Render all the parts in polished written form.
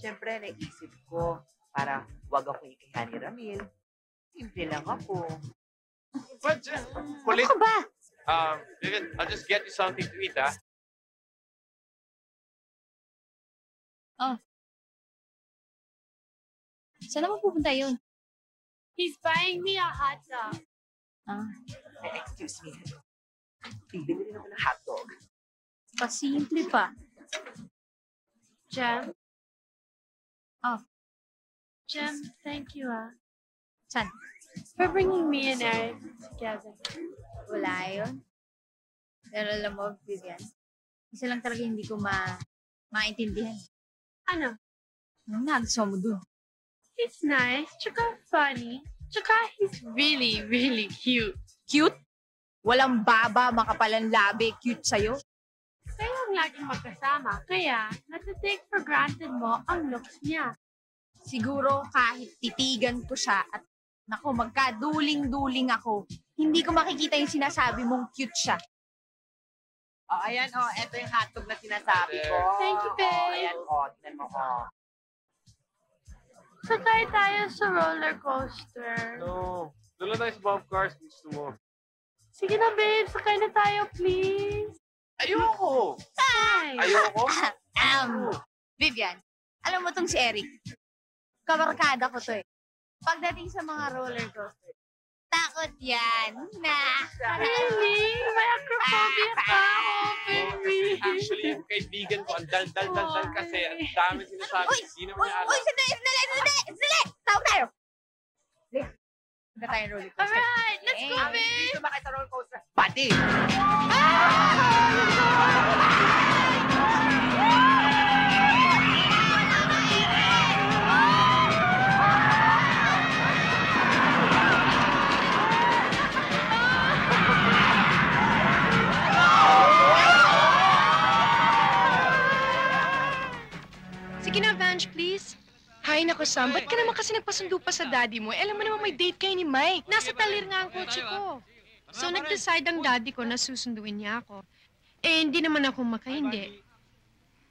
Siyempre, naisip ko para wag ako ikihan ni Ramil. Simple lang ako. Kulit. Ako ba? Vivian, I'll just get you something to eat, ah. Oh. Saan naman pupunta yun? He's buying me a hot dog. Excuse me. Bibili rin ako ng hotdog. Pasimple pa. Jem? Oh. Jem, thank you, Saan? for bringing me and Eric together. Wala yun. Pero alam mo, Vivian, isa lang talaga hindi ko maintindihan. Ano? Anong nagsawa mo dun? He's nice, tsaka funny, tsaka he's really, really cute. Cute? Walang baba, makapalang labi, cute sa'yo? Kayo ang laging magkasama, kaya natitake for granted mo ang looks niya. Siguro kahit titigan ko siya at naku, magkaduling-duling ako, hindi ko makikita yung sinasabi mong cute siya. Ayan, eto yung hotdog na sinasabi ko. Thank you, babe. Ayan, tingnan mo, Sakay tayo sa roller coaster. No. Doon lang tayo sa Bob Cars. Gusto mo. Sige na, babe. Sakay na tayo, please. Ayoko! Hi. Ayoko? Vivian, alam mo tong si Eric? Kabarkada ko to eh. Pagdating sa mga roller coaster, takot yan na. Really? May acrophobia ka, baby. Actually, yung kaibigan ko, ang dal-dal-dal kasi. Ang dami sinasabi. Hindi naman niya alam. Sandali! Tawag tayo! Hindi tayo roller coaster. Alright, let's go, babe. Dito ba kayo sa roller coaster? Pati! Sige na, Vange, please. Hay nako, Sam. Ba't ka naman kasi nagpasundo pa sa daddy mo? Alam mo naman may date kayo ni Mike. Nasa talir nga ang kotse ko. So, nag-decide ang daddy ko na susunduin niya ako. Eh, hindi naman ako makahindi.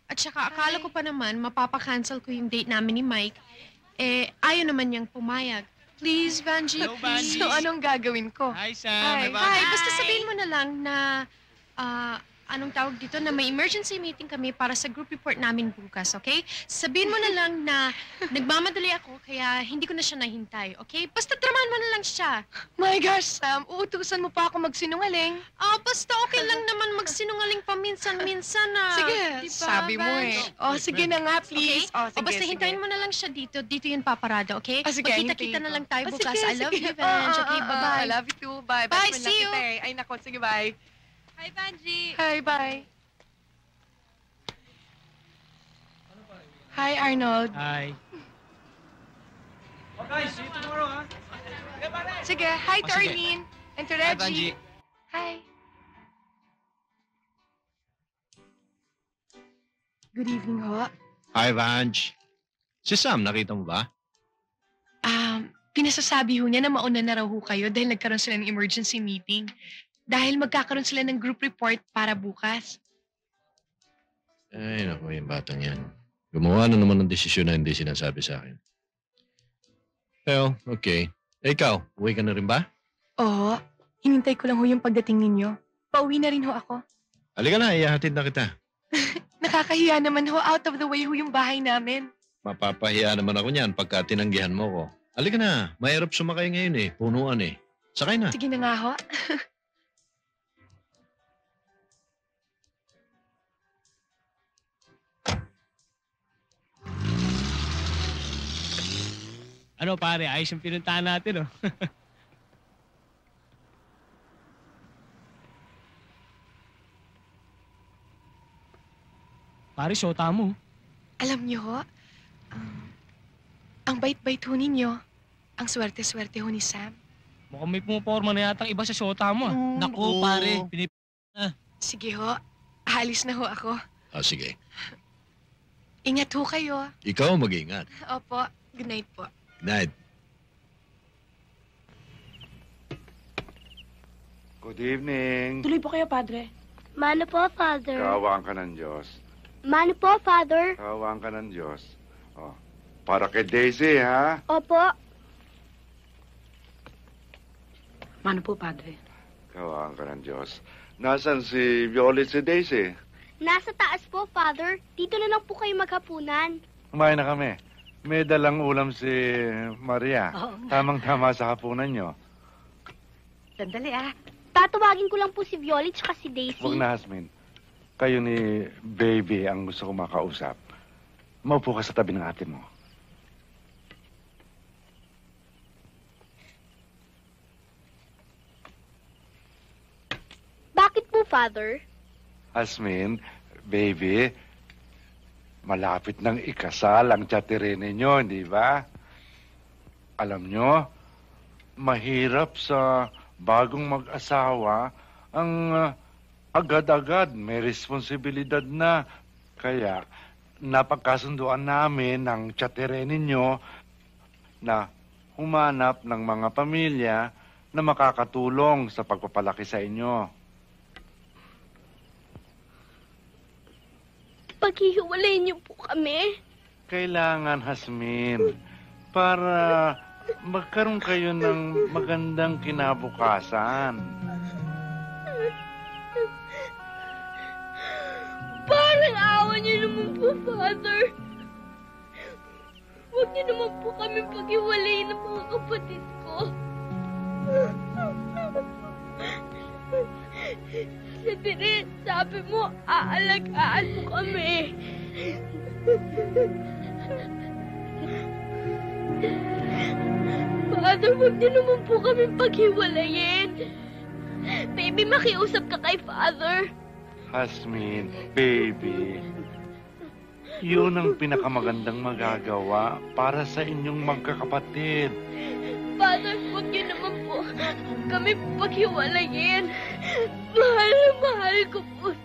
At saka, akala ko pa naman, mapapakancel ko yung date namin ni Mike. Eh, ayaw naman niyang pumayag. Please, Vanjie, Hello, please. Vanjie. So, anong gagawin ko? Hi, Sam. Hi. Hi, basta sabihin mo na lang na, anong tawag dito, na may emergency meeting kami para sa group report namin bukas, okay? Sabihin mo na lang na nagmamadali ako, kaya hindi ko na siya nahintay, okay? Basta dramahan mo na lang siya. My gosh, Sam. Uutusan mo pa ako magsinungaling. Basta okay lang naman magsinungaling paminsan-minsan, Sige, Diba, sabi mo Vange? eh. Oh, sige na nga, please. Okay? Sige, Basta sige. hintayin mo na lang siya dito. Dito yun paparada, okay? Sige, Magkita-kita hintayin na ko. lang tayo bukas. Sige, I love sige. you, Vange. Okay, bye-bye. I love you too. Bye. Bye, Best friend see lang you. kita eh. Ay, nako. Sige, bye. Hi, Vanjie. Hi, bye. Hi, Arnold. Hi. Oh, guys, see you tomorrow, ha? Sige, hi to sige. Arlene. And to Hi, Reggie. Vanjie. Hi. Good evening, ho. Hi, Vange. Si Sam, nakita mo ba? Pinasasabi ho niya na mauna na raw ho kayo dahil nagkaroon sila ng emergency meeting. Dahil magkakaroon sila ng group report para bukas. Ay, naku, yung batang yan. Gumawa na naman ng desisyon na hindi sinasabi sa akin. Well, okay. Eh, ikaw, uwi ka na rin ba? Oo, hinintay ko lang ho yung pagdating ninyo. Pauwi na rin ho ako. Halika na, ihahatid na kita. Nakakahiya naman ho, out of the way ho yung bahay namin. Mapapahiya naman ako niyan pagka tinanggihan mo ko. Halika na, mahirap sumakay ngayon eh. Punuan eh. Sakay na. Sige na nga ho. Ano pare, ayos yung pinuntahan natin, oh. Pare, syota mo. Alam niyo ho, ang bait-bait ho ninyo. Ang swerte-swerte ho ni Sam. Mukhang may pumaporma na yatang iba sa syota mo, ah. Naku, pare, Sige ho, aalis na ho ako. sige. Ingat ho kayo. Ikaw mag-ingat. Opo, good night po. Good night. Good evening. Tuloy po kayo, Padre. Mano po, Father. Kawaan ka ng Diyos. Mano po, Father. Kawaan ka ng Diyos. Oh, para kay Daisy, ha? Opo. Mano po, Padre? Kawaan ka ng Diyos. Nasaan si Violet si Daisy? Nasa taas po, Father. Dito na lang po kayo maghapunan. Kumain na kami. May dalang ulam si Maria. Oo. Tamang-tama sa hapunan nyo. Sandali, Tatawagin ko lang po si Violet tsaka si Daisy. Huwag na, Hasmin. Kayo ni Baby ang gusto ko makausap. Maupo ka sa tabi ng ate mo. Bakit po, Father? Hasmin, Baby, malapit nang ikasal ang tiyatirin ninyo, hindi ba? Alam nyo, mahirap sa bagong mag-asawa ang agad-agad may responsibilidad na. Kaya napagkasunduan namin ng tiyatirin ninyo na humanap ng mga pamilya na makakatulong sa pagpapalaki sa inyo. Paghihiwalay niyo po kami. Kailangan, Hasmin, para magkaroon kayo ng magandang kinabukasan. Parang awa niyo naman po, Father. Huwag niyo naman po kami paghiwalay ng mga kapatid ko. Sige, sabi mo, aalagaan mo kami. Father, huwag niyo naman po kami paghiwalayin. Baby, makiusap ka kay Father. Hasmin, Baby, yun ang pinakamagandang magagawa para sa inyong magkakapatid. Father, huwag niyo naman po kami paghiwalayin. Mahal na mahal ko po